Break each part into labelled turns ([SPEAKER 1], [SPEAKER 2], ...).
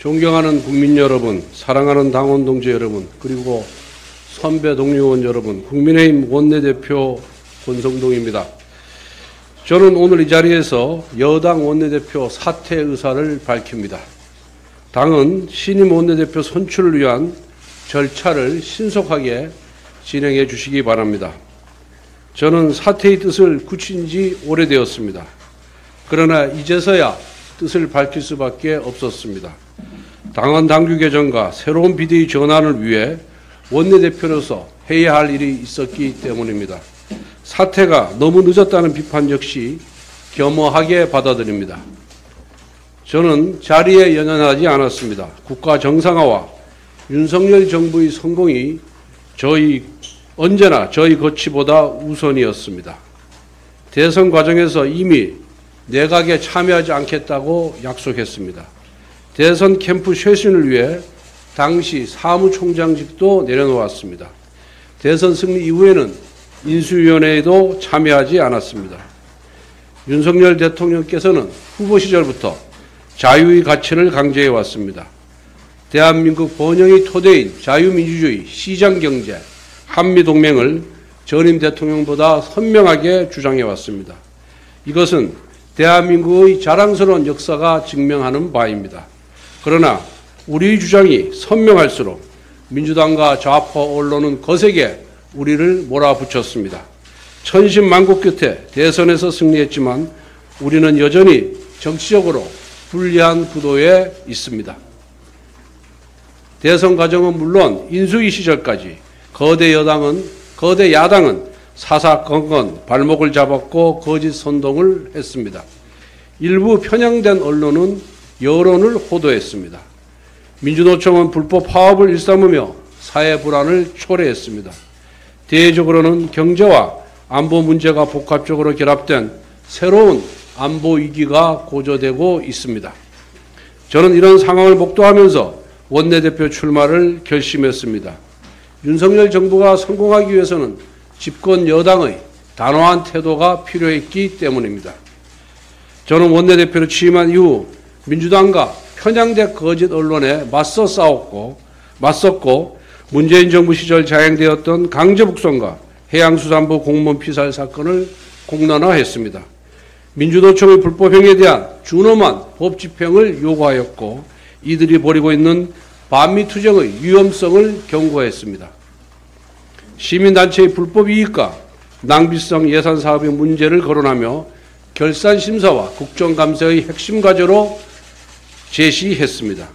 [SPEAKER 1] 존경하는 국민 여러분, 사랑하는 당원 동지 여러분, 그리고 선배 동료원 여러분, 국민의힘 원내대표 권성동입니다. 저는 오늘 이 자리에서 여당 원내대표 사퇴 의사를 밝힙니다. 당은 신임 원내대표 선출을 위한 절차를 신속하게 진행해 주시기 바랍니다. 저는 사퇴의 뜻을 굳힌 지 오래되었습니다. 그러나 이제서야 뜻을 밝힐 수밖에 없었습니다. 당원 당규 개정과 새로운 비대위 전환을 위해 원내대표로서 해야 할 일이 있었기 때문입니다. 사퇴가 너무 늦었다는 비판 역시 겸허하게 받아들입니다. 저는 자리에 연연하지 않았습니다. 국가 정상화와 윤석열 정부의 성공이 언제나 저희 거취보다 우선이었습니다. 대선 과정에서 이미 내각에 참여하지 않겠다고 약속했습니다. 대선 캠프 쇄신을 위해 당시 사무총장직도 내려놓았습니다. 대선 승리 이후에는 인수위원회에도 참여하지 않았습니다. 윤석열 대통령께서는 후보 시절부터 자유의 가치를 강조해 왔습니다. 대한민국 번영의 토대인 자유민주주의, 시장경제, 한미동맹을 전임 대통령보다 선명하게 주장해 왔습니다. 이것은 대한민국의 자랑스러운 역사가 증명하는 바입니다. 그러나 우리 주장이 선명할수록 민주당과 좌파 언론은 거세게 우리를 몰아붙였습니다. 천신만고 끝에 대선에서 승리했지만 우리는 여전히 정치적으로 불리한 구도에 있습니다. 대선 과정은 물론 인수위 시절까지 거대 야당은 사사건건 발목을 잡았고 거짓 선동을 했습니다. 일부 편향된 언론은 여론을 호도했습니다. 민주노총은 불법 파업을 일삼으며 사회 불안을 초래했습니다. 대외적으로는 경제와 안보 문제가 복합적으로 결합된 새로운 안보 위기가 고조되고 있습니다. 저는 이런 상황을 목도하면서 원내대표 출마를 결심했습니다. 윤석열 정부가 성공하기 위해서는 집권 여당의 단호한 태도가 필요했기 때문입니다. 저는 원내대표로 취임한 이후 민주당과 편향된 거짓 언론에 맞섰고 문재인 정부 시절 자행되었던 강제북송과 해양수산부 공무원 피살 사건을 공론화했습니다. 민주노총의 불법행위에 대한 준엄한 법 집행을 요구하였고 이들이 벌이고 있는 반미투쟁의 위험성을 경고했습니다. 시민단체의 불법 이익과 낭비성 예산 사업의 문제를 거론하며 결산심사와 국정감사의 핵심 과제로 제시했습니다.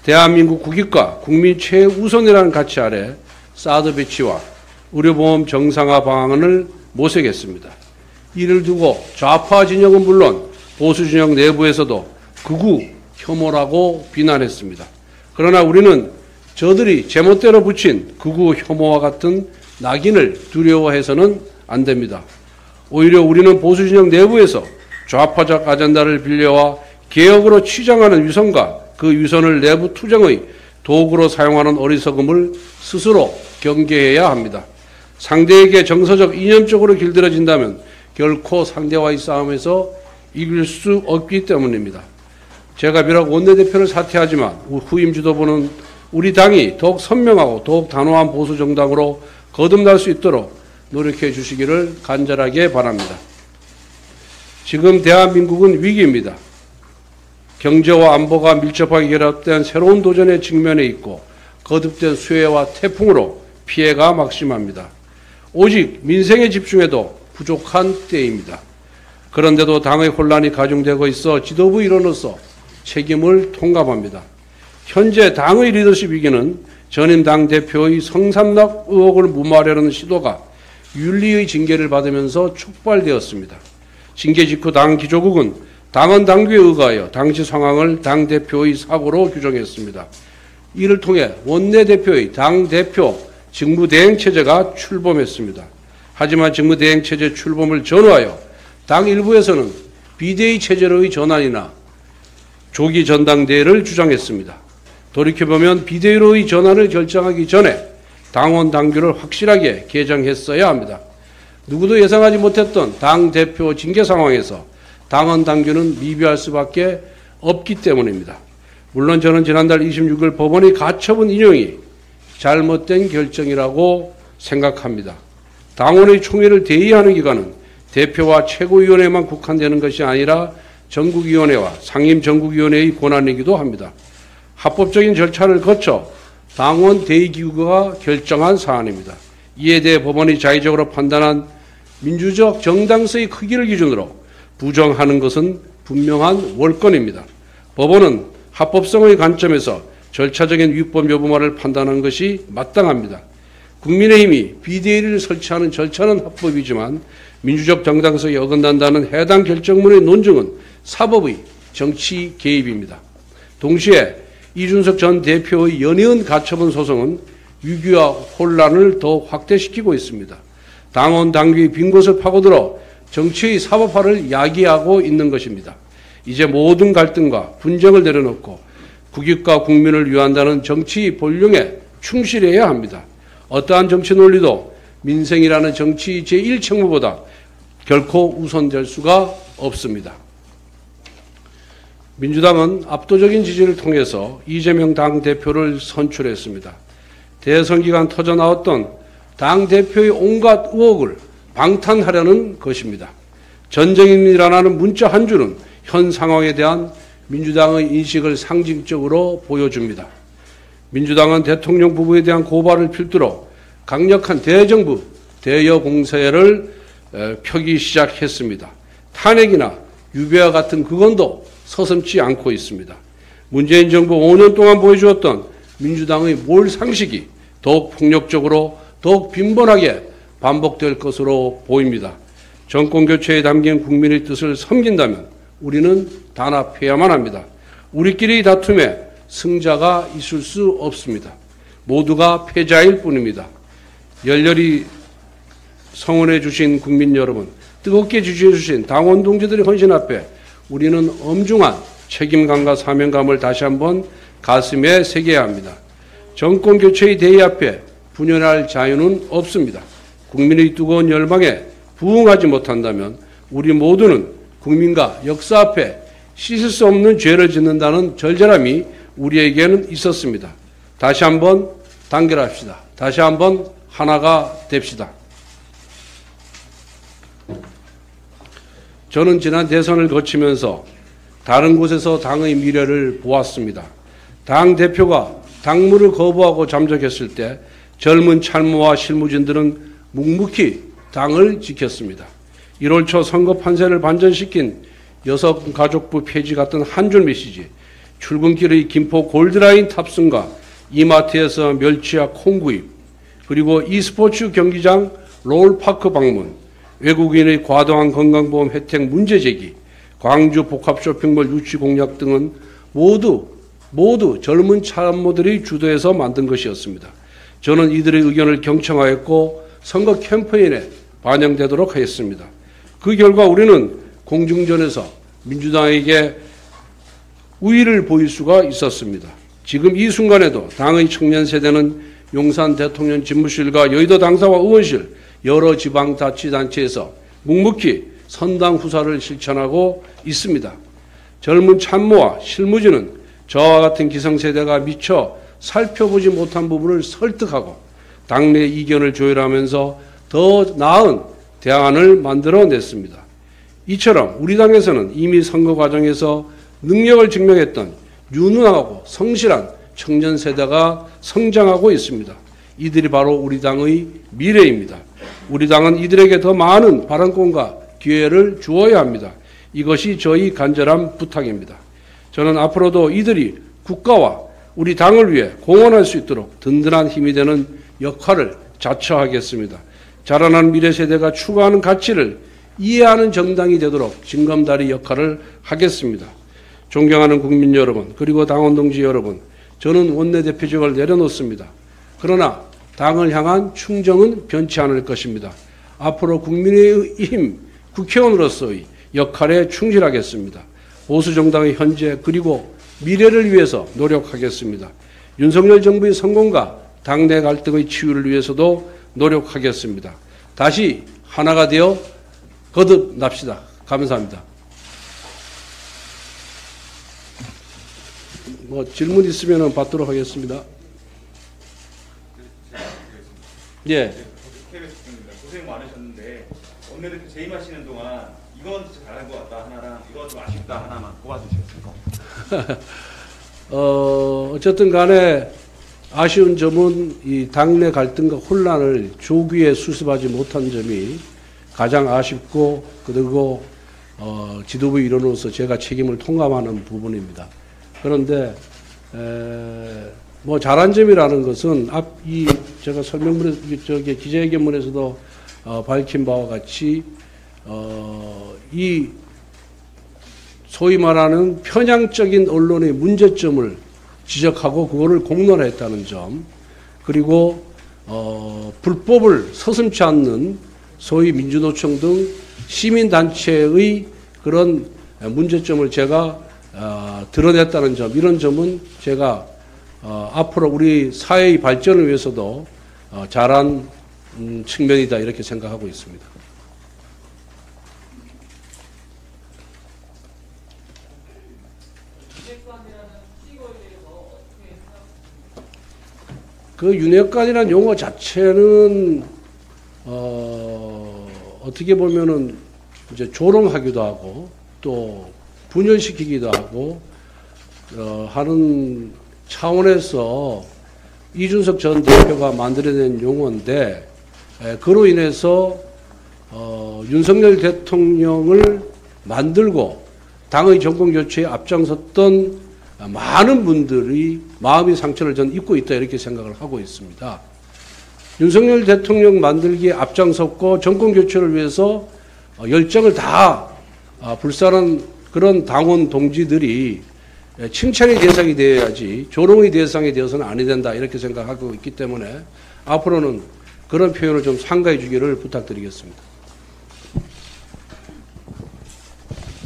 [SPEAKER 1] 대한민국 국익과 국민 최우선이라는 가치 아래 사드 배치와 의료보험 정상화 방안을 모색했습니다. 이를 두고 좌파 진영은 물론 보수 진영 내부에서도 극우 혐오라고 비난했습니다. 그러나 우리는 저들이 제멋대로 붙인 극우 혐오와 같은 낙인을 두려워해서는 안 됩니다. 오히려 우리는 보수 진영 내부에서 좌파적 아젠다를 빌려와 개혁으로 치장하는 위선과 그 위선을 내부 투쟁의 도구로 사용하는 어리석음을 스스로 경계해야 합니다. 상대에게 정서적 이념적으로 길들여진다면 결코 상대와의 싸움에서 이길 수 없기 때문입니다. 제가 비록 원내대표를 사퇴하지만 후임 지도부는 우리 당이 더욱 선명하고 더욱 단호한 보수 정당으로 거듭날 수 있도록 노력해 주시기를 간절하게 바랍니다. 지금 대한민국은 위기입니다. 경제와 안보가 밀접하게 결합된 새로운 도전에 직면해 있고 거듭된 수해와 태풍으로 피해가 막심합니다. 오직 민생에 집중해도 부족한 때입니다. 그런데도 당의 혼란이 가중되고 있어 지도부 일원으로서 책임을 통감합니다. 현재 당의 리더십 위기는 전임 당대표의 성삼납 의혹을 무마하려는 시도가 윤리의 징계를 받으면서 촉발되었습니다. 징계 직후 당 기조국은 당헌 당규에 의거하여 당시 상황을 당대표의 사고로 규정했습니다. 이를 통해 원내대표의 당대표 직무대행체제가 출범했습니다. 하지만 직무대행체제 출범을 전후하여 당 일부에서는 비대위 체제로의 전환이나 조기 전당대회를 주장했습니다. 돌이켜보면 비대위로의 전환을 결정하기 전에 당원 당규를 확실하게 개정했어야 합니다. 누구도 예상하지 못했던 당대표 징계 상황에서 당헌 당규는 미비할 수밖에 없기 때문입니다. 물론 저는 지난달 26일 법원의 가처분 인용이 잘못된 결정이라고 생각합니다. 당원의 총회를 대의하는 기관은 대표와 최고위원회만 국한되는 것이 아니라 전국위원회와 상임전국위원회의 권한이기도 합니다. 합법적인 절차를 거쳐 당원 대의기구가 결정한 사안입니다. 이에 대해 법원이 자의적으로 판단한 민주적 정당성의 크기를 기준으로 부정하는 것은 분명한 월권입니다. 법원은 합법성의 관점에서 절차적인 위법 여부만을 판단한 것이 마땅합니다. 국민의힘이 비대위를 설치하는 절차는 합법이지만 민주적 정당성이 어긋난다는 해당 결정문의 논증은 사법의 정치 개입입니다. 동시에 이준석 전 대표의 연이은 가처분 소송은 위기와 혼란을 더 확대시키고 있습니다. 당원 당규의 빈 곳을 파고들어 정치의 사법화를 야기하고 있는 것입니다. 이제 모든 갈등과 분쟁을 내려놓고 국익과 국민을 위한다는 정치 본령에 충실해야 합니다. 어떠한 정치 논리도 민생이라는 정치 제1책무보다 결코 우선될 수가 없습니다. 민주당은 압도적인 지지를 통해서 이재명 당대표를 선출했습니다. 대선 기간 터져나왔던 당대표의 온갖 의혹을 방탄하려는 것입니다. 전쟁입니다라는 문자 한 줄은 현 상황에 대한 민주당의 인식을 상징적으로 보여줍니다. 민주당은 대통령 부부에 대한 고발을 필두로 강력한 대정부, 대여 공세를 펴기 시작했습니다. 탄핵이나 유배와 같은 그건도 서슴지 않고 있습니다. 문재인 정부 5년 동안 보여주었던 민주당의 몰상식이 더욱 폭력적으로 더욱 빈번하게 반복될 것으로 보입니다. 정권 교체에 담긴 국민의 뜻을 섬긴다면 우리는 단합해야만 합니다. 우리끼리 다툼에 승자가 있을 수 없습니다. 모두가 패자일 뿐입니다. 열렬히 성원해 주신 국민 여러분, 뜨겁게 지지해 주신 당원 동지들의 헌신 앞에 우리는 엄중한 책임감과 사명감을 다시 한번 가슴에 새겨야 합니다. 정권 교체의 대의 앞에 분열할 자유는 없습니다. 국민의 뜨거운 열망에 부응하지 못한다면 우리 모두는 국민과 역사 앞에 씻을 수 없는 죄를 짓는다는 절절함이 우리에게는 있었습니다. 다시 한번 단결합시다. 다시 한번 하나가 됩시다. 저는 지난 대선을 거치면서 다른 곳에서 당의 미래를 보았습니다. 당 대표가 당무를 거부하고 잠적했을 때 젊은 참모와 실무진들은 묵묵히 당을 지켰습니다. 1월 초 선거 판세를 반전시킨 여성가족부 폐지 같은 한 줄 메시지, 출근길의 김포 골드라인 탑승과 이마트에서 멸치와 콩구입, 그리고 e스포츠 경기장 롤파크 방문, 외국인의 과도한 건강보험 혜택 문제 제기, 광주 복합쇼핑몰 유치 공약 등은 모두 젊은 참모들이 주도해서 만든 것이었습니다. 저는 이들의 의견을 경청하였고 선거 캠페인에 반영되도록 하였습니다. 그 결과 우리는 공중전에서 민주당에게 우위를 보일 수가 있었습니다. 지금 이 순간에도 당의 청년 세대는 용산 대통령 집무실과 여의도 당사와 의원실, 여러 지방자치단체에서 묵묵히 선당 후사를 실천하고 있습니다. 젊은 참모와 실무진은 저와 같은 기성세대가 미처 살펴보지 못한 부분을 설득하고 당내 이견을 조율하면서 더 나은 대안을 만들어냈습니다. 이처럼 우리 당에서는 이미 선거 과정에서 능력을 증명했던 유능하고 성실한 청년 세대가 성장하고 있습니다. 이들이 바로 우리 당의 미래입니다. 우리 당은 이들에게 더 많은 발언권과 기회를 주어야 합니다. 이것이 저희 간절한 부탁입니다. 저는 앞으로도 이들이 국가와 우리 당을 위해 공헌할 수 있도록 든든한 힘이 되는 역할을 자처하겠습니다. 자라난 미래 세대가 추구하는 가치를 이해하는 정당이 되도록 징검다리 역할을 하겠습니다. 존경하는 국민 여러분, 그리고 당원 동지 여러분, 저는 원내대표직을 내려놓습니다. 그러나 당을 향한 충정은 변치 않을 것입니다. 앞으로 국민의힘 국회의원으로서의 역할에 충실하겠습니다. 보수정당의 현재 그리고 미래를 위해서 노력하겠습니다. 윤석열 정부의 성공과 당내 갈등의 치유를 위해서도 노력하겠습니다. 다시 하나가 되어 거듭납시다. 감사합니다. 뭐 질문 있으면 받도록 하겠습니다. 예.
[SPEAKER 2] 고생 많으셨는데 원내대표 재임하시는 동안 이건 잘한 것 같다 하나랑 이건 좀 아쉽다 하나만 뽑아주시겠습니까?
[SPEAKER 1] 어쨌든 간에 아쉬운 점은 이 당내 갈등과 혼란을 조기에 수습하지 못한 점이 가장 아쉽고, 그리고 지도부 일원으로서 제가 책임을 통감하는 부분입니다. 그런데 뭐 잘한 점이라는 것은 제가 설명문에 기자회견문에서도 밝힌 바와 같이 이 소위 말하는 편향적인 언론의 문제점을 지적하고 그거를 공론화했다는 점, 그리고 불법을 서슴지 않는 소위 민주노총 등 시민단체의 그런 문제점을 제가 드러냈다는 점, 이런 점은 제가 앞으로 우리 사회의 발전을 위해서도 잘한 측면이다, 이렇게 생각하고 있습니다. 그 윤핵관이라는 용어 자체는 어떻게 보면은 이제 조롱하기도 하고 또 분열시키기도 하고 하는 차원에서 이준석 전 대표가 만들어낸 용어인데, 그로 인해서 윤석열 대통령을 만들고 당의 정권교체에 앞장섰던 많은 분들이 마음의 상처를 전 입고 있다, 이렇게 생각을 하고 있습니다. 윤석열 대통령 만들기에 앞장섰고 정권교체를 위해서 열정을 다 불사른 그런 당원 동지들이 칭찬의 대상이 되어야지 조롱의 대상이 되어서는 아니 된다, 이렇게 생각하고 있기 때문에 앞으로는 그런 표현을 좀 삼가해 주기를 부탁드리겠습니다.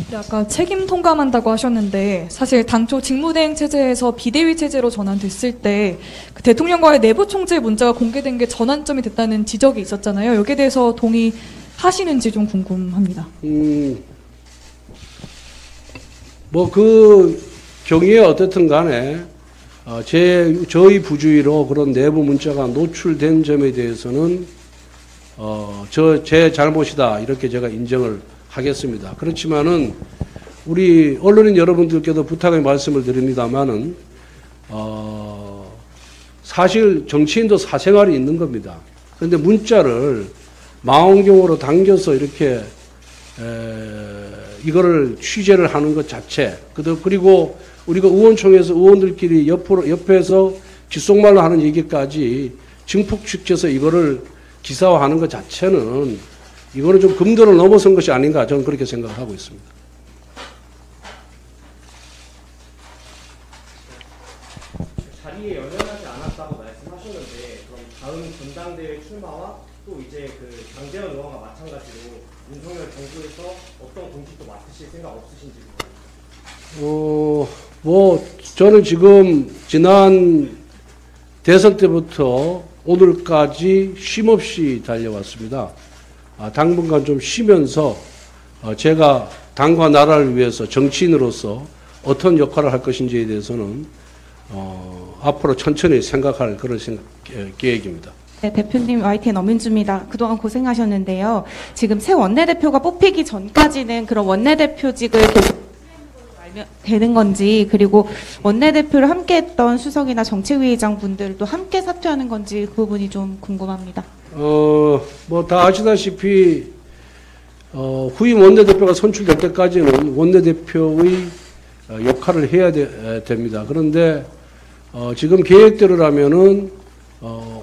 [SPEAKER 3] 네, 아까 책임 통감한다고 하셨는데 사실 당초 직무대행 체제에서 비대위 체제로 전환됐을 때 그 대통령과의 내부 총재 문자가 공개된 게 전환점이 됐다는 지적이 있었잖아요. 여기에 대해서 동의하시는지 좀 궁금합니다.
[SPEAKER 1] 뭐 그 경위에 어떻든 간에 저희 부주의로 그런 내부 문자가 노출된 점에 대해서는 제 잘못이다, 이렇게 제가 인정을 하겠습니다. 그렇지만은 우리 언론인 여러분들께도 부탁의 말씀을 드립니다만은 사실 정치인도 사생활이 있는 겁니다. 그런데 문자를 망원경으로 당겨서 이렇게 이거를 취재를 하는 것 자체, 그리고 우리가 의원총회에서 의원들끼리 옆에서 귓속말로 하는 얘기까지 증폭시켜서 이거를 기사화하는 것 자체는 이거는 좀 금도를 넘어선 것이 아닌가, 저는 그렇게 생각을 하고 있습니다.
[SPEAKER 4] 자리에 연연하지 않았다고 말씀하셨는데, 그럼 다음 전당대회 출마와 또 이제 그 장제원 의원과 마찬가지로 윤석열 정부에서 어떤 공직도 맡으실 생각 없으신지?
[SPEAKER 1] 뭐 저는 지금 지난 대선 때부터 오늘까지 쉼없이 달려왔습니다. 당분간 좀 쉬면서 제가 당과 나라를 위해서 정치인으로서 어떤 역할을 할 것인지에 대해서는 앞으로 천천히 생각할 그런 계획입니다.
[SPEAKER 5] 네, 대표님 YTN 엄윤주입니다. 그동안 고생하셨는데요. 지금 새 원내대표가 뽑히기 전까지는 그런 원내대표직을 되는 건지, 그리고 원내대표를 함께했던 수석이나 정책위의장 분들도 함께 사퇴하는 건지 그 부분이 좀 궁금합니다.
[SPEAKER 1] 뭐 다 아시다시피 후임 원내대표가 선출될 때까지는 원내대표의 역할을 해야 됩니다. 그런데 지금 계획대로라면은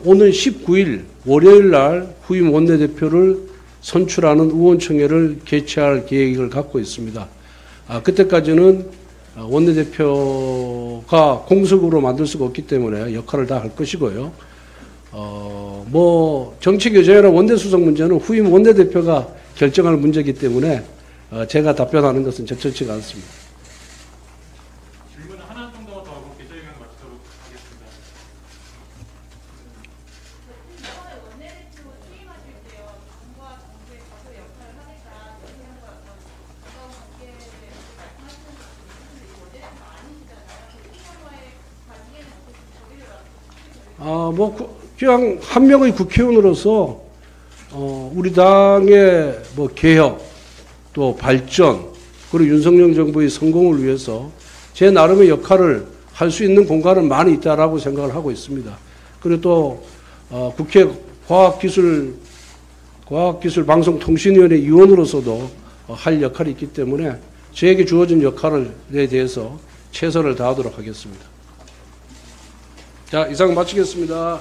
[SPEAKER 1] 오는 19일 월요일 날 후임 원내대표를 선출하는 의원총회를 개최할 계획을 갖고 있습니다. 그때까지는 원내대표가 공석으로 만들 수가 없기 때문에 역할을 다 할 것이고요. 뭐 정치교체나 원내수석 문제는 후임 원내대표가 결정할 문제이기 때문에 제가 답변하는 것은 적절치가 않습니다.
[SPEAKER 6] 질문 하나 정도 더 하고 기자회견 마치도록 하겠습니다.
[SPEAKER 7] 이번에 원내대표 취임하실 때요, 당과 정부의 가수 역할을 하겠다, 대통령과 가까운 관계에 대해서 말씀하시는 분 있는데 원내대표가 아니시잖아요. 그 의원과의
[SPEAKER 1] 그냥 한 명의 국회의원으로서 우리 당의 개혁 또 발전 그리고 윤석열 정부의 성공을 위해서 제 나름의 역할을 할 수 있는 공간은 많이 있다라고 생각을 하고 있습니다. 그리고 또 국회 과학기술방송통신위원회 위원으로서도 할 역할이 있기 때문에 저에게 주어진 역할에 대해서 최선을 다하도록 하겠습니다. 자, 이상 마치겠습니다.